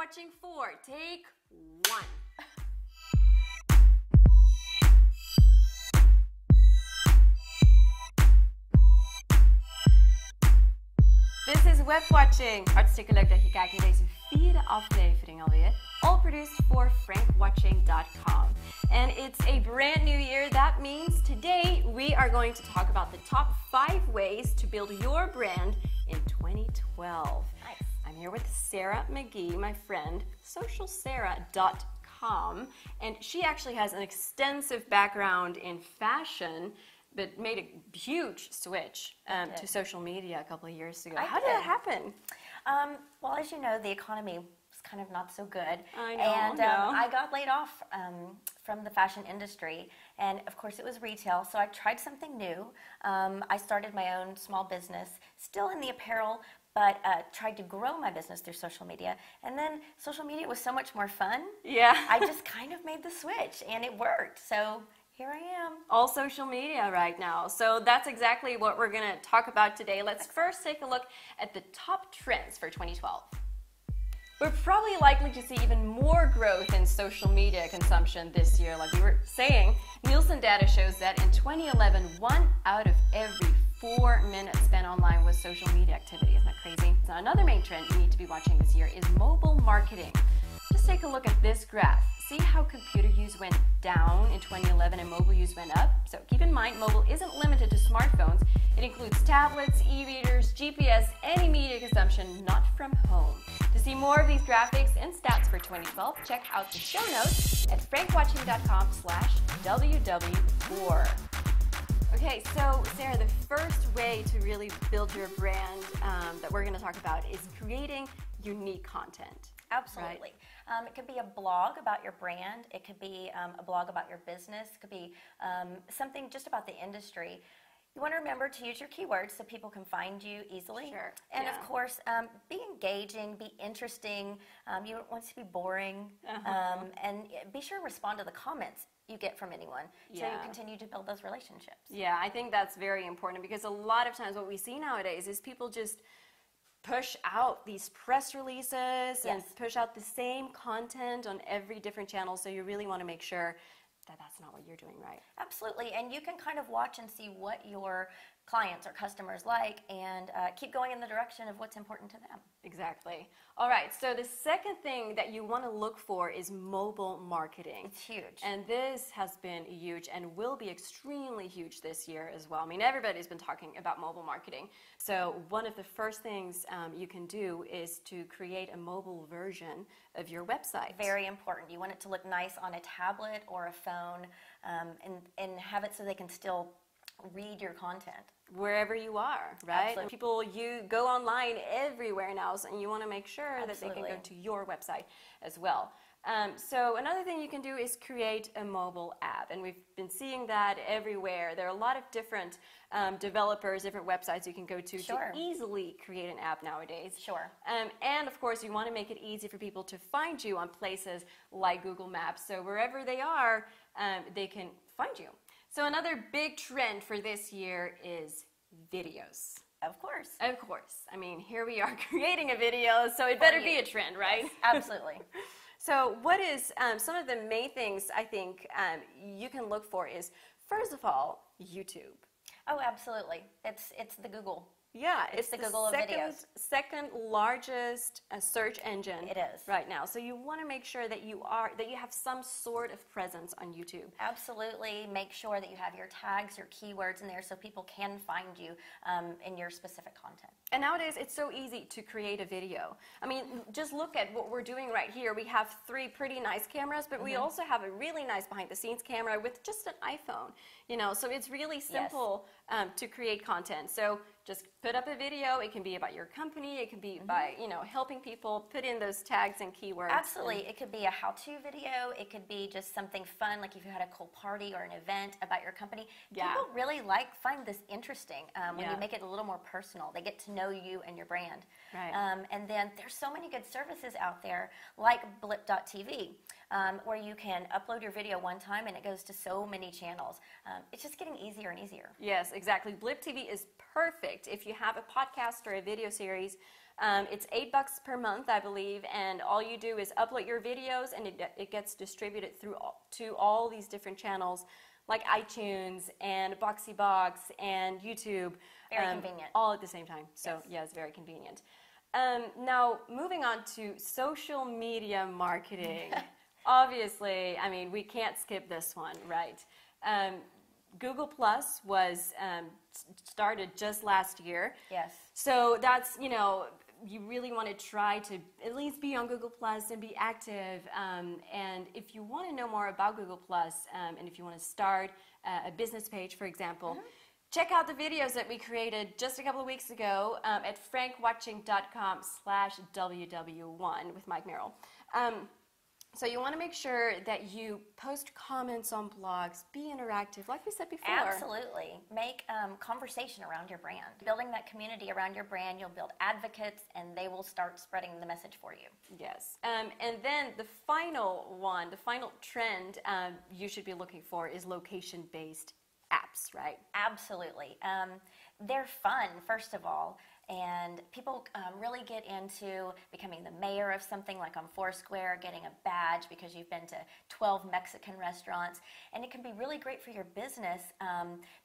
watching 4. Take 1. This is Web Watching. Hartstikke leuk dat je kijkt naar deze 4e aflevering alweer. All produced for frankwatching.com. And it's a brand new year. That means today we are going to talk about the top 5 ways to build your brand in 2012. Nice. I'm here with Sarah McGee, my friend, socialsarah.com. And she actually has an extensive background in fashion, but made a huge switch to social media a couple of years ago. How did that happen? Well, as you know, the economy was kind of not so good. I know, and I got laid off from the fashion industry. And of course, it was retail, so I tried something new. I started my own small business, still in the apparel, but tried to grow my business through social media. And then social media was so much more fun. Yeah. I just kind of made the switch, and it worked. So here I am. All social media right now. So that's exactly what we're going to talk about today. Let's first take a look at the top trends for 2012. We're probably likely to see even more growth in social media consumption this year. Like we were saying, Nielsen data shows that in 2011, 1 out of every 4 minutes spent online was social media activity. Isn't that crazy? Now, another main trend you need to be watching this year is mobile marketing. Just take a look at this graph. See how computer use went down in 2011 and mobile use went up? So keep in mind, mobile isn't limited to smartphones. It includes tablets, e-readers, GPS, any media consumption not from home. To see more of these graphics and stats for 2012, check out the show notes at frankwatching.com/WW4. Okay, so Sarah, the first way to really build your brand that we're going to talk about is creating unique content. Absolutely. Right? It could be a blog about your brand. It could be a blog about your business. It could be something just about the industry. You want to remember to use your keywords so people can find you easily. Sure. And of course, be engaging, be interesting. You don't want it to be boring. And be sure to respond to the comments you get from anyone so you continue to build those relationships. Yeah, I think that's very important because a lot of times what we see nowadays is people just push out these press releases and push out the same content on every different channel. So you really want to make sure that that's not what you're doing, right? Absolutely. And you can kind of watch and see what your clients or customers like and keep going in the direction of what's important to them. Exactly. All right. So the second thing that you want to look for is mobile marketing. It's huge. And this has been huge and will be extremely huge this year as well. I mean, everybody's been talking about mobile marketing. So one of the first things you can do is to create a mobile version of your website. Very important. You want it to look nice on a tablet or a phone and have it so they can still read your content. Wherever you are, right? Absolutely. People, you go online everywhere now, and you want to make sure that they can go to your website as well. So another thing you can do is create a mobile app, and we've been seeing that everywhere. There are a lot of different developers, different websites you can go to easily create an app nowadays. Sure. And of course, you want to make it easy for people to find you on places like Google Maps. So wherever they are, they can find you. So another big trend for this year is videos. Of course. Of course. I mean, here we are creating a video, so it better be a trend, right? Yes, absolutely. So what is some of the main things I think you can look for is, first of all, YouTube. Oh, absolutely. It's the Google. Yeah, it's the Google of videos. Second largest search engine. It is right now. So you want to make sure that you have some sort of presence on YouTube. Absolutely. Make sure that you have your tags, your keywords in there so people can find you in your specific content. And nowadays, it's so easy to create a video. I mean, just look at what we're doing right here. We have 3 pretty nice cameras, but we also have a really nice behind-the-scenes camera with just an iPhone. You know, so it's really simple to create content. So just put up a video. It can be about your company. It can be by, helping people put in those tags and keywords. Absolutely. It could be a how-to video. It could be just something fun, like if you had a cool party or an event about your company. People really find this interesting when you make it a little more personal. They get to know you and your brand. Right. And then there's so many good services out there, like blip.tv, where you can upload your video one time and it goes to so many channels. It's just getting easier and easier. Yes, exactly. Blip TV is perfect if you have a podcast or a video series It's $8 per month, I believe, and all you do is upload your videos, and it gets distributed to all these different channels, like iTunes and BoxyBox and YouTube. Very convenient. All at the same time. So yes. Yeah, it's very convenient. Now, moving on to social media marketing. Obviously, I mean, we can't skip this one, right? Google Plus was started just last year. Yes. So that's, you know, you really want to try to at least be on Google Plus and be active. And if you want to know more about Google Plus, and if you want to start a business page, for example, check out the videos that we created just a couple of weeks ago at frankwatching.com/WW1 with Mike Merrill. So you want to make sure that you post comments on blogs, be interactive, like we said before. Absolutely. Make conversation around your brand. Building that community around your brand, you'll build advocates, and they will start spreading the message for you. Yes. And then the final one, the final trend you should be looking for is location-based apps, right? Absolutely. They're fun, first of all, and people really get into becoming the mayor of something, like on Foursquare, getting a badge because you've been to 12 Mexican restaurants, and it can be really great for your business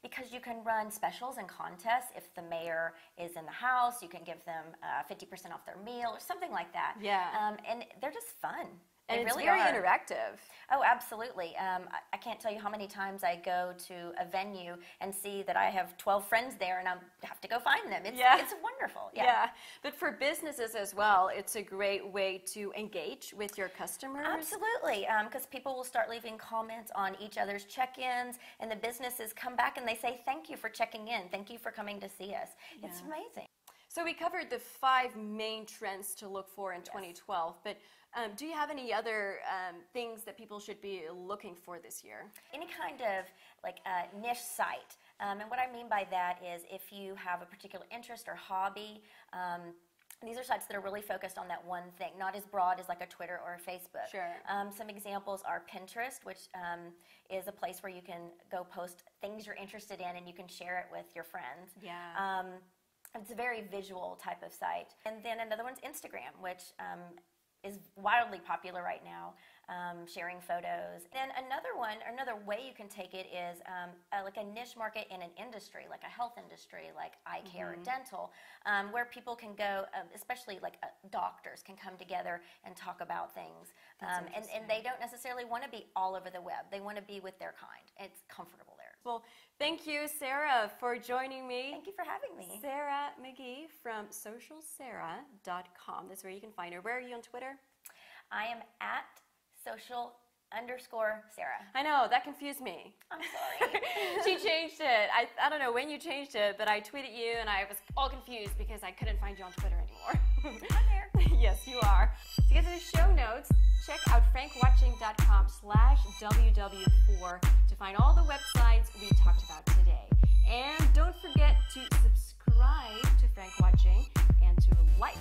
because you can run specials and contests. If the mayor is in the house, you can give them 50% off their meal or something like that. Yeah. And they're just fun. And they it's really very are. interactive. Oh, absolutely. I can't tell you how many times I go to a venue and see that I have 12 friends there, and I have to go find them. It's wonderful. Yeah. But for businesses as well, it's a great way to engage with your customers. Absolutely, because people will start leaving comments on each other's check-ins, and the businesses come back and they say, thank you for checking in. Thank you for coming to see us. Yeah. It's amazing. So we covered the 5 main trends to look for in 2012, but do you have any other things that people should be looking for this year? Any kind of like niche site. And what I mean by that is if you have a particular interest or hobby, these are sites that are really focused on that one thing, not as broad as like a Twitter or a Facebook. Sure. Some examples are Pinterest, which is a place where you can go post things you're interested in and you can share it with your friends. Yeah. It's a very visual type of site. And then another one's Instagram, which is wildly popular right now, sharing photos. Then another way you can take it is like a niche market in an industry, like a health industry, like eye care or dental, where people can go, especially like doctors can come together and talk about things. And they don't necessarily want to be all over the web. They want to be with their kind. It's comfortable there. Well, thank you, Sarah, for joining me. Thank you for having me. Sarah McGee from socialsarah.com. That's where you can find her. Where are you on Twitter? I am at social_Sarah. I know, that confused me. I'm sorry. She changed it. I don't know when you changed it, but I tweeted you and I was all confused because I couldn't find you on Twitter anymore. I'm there. Yes, you are. To get to the show notes, check out frankwatching.com/WW4 to find all the websites we talked about today. And don't forget to subscribe to Frank Watching and to like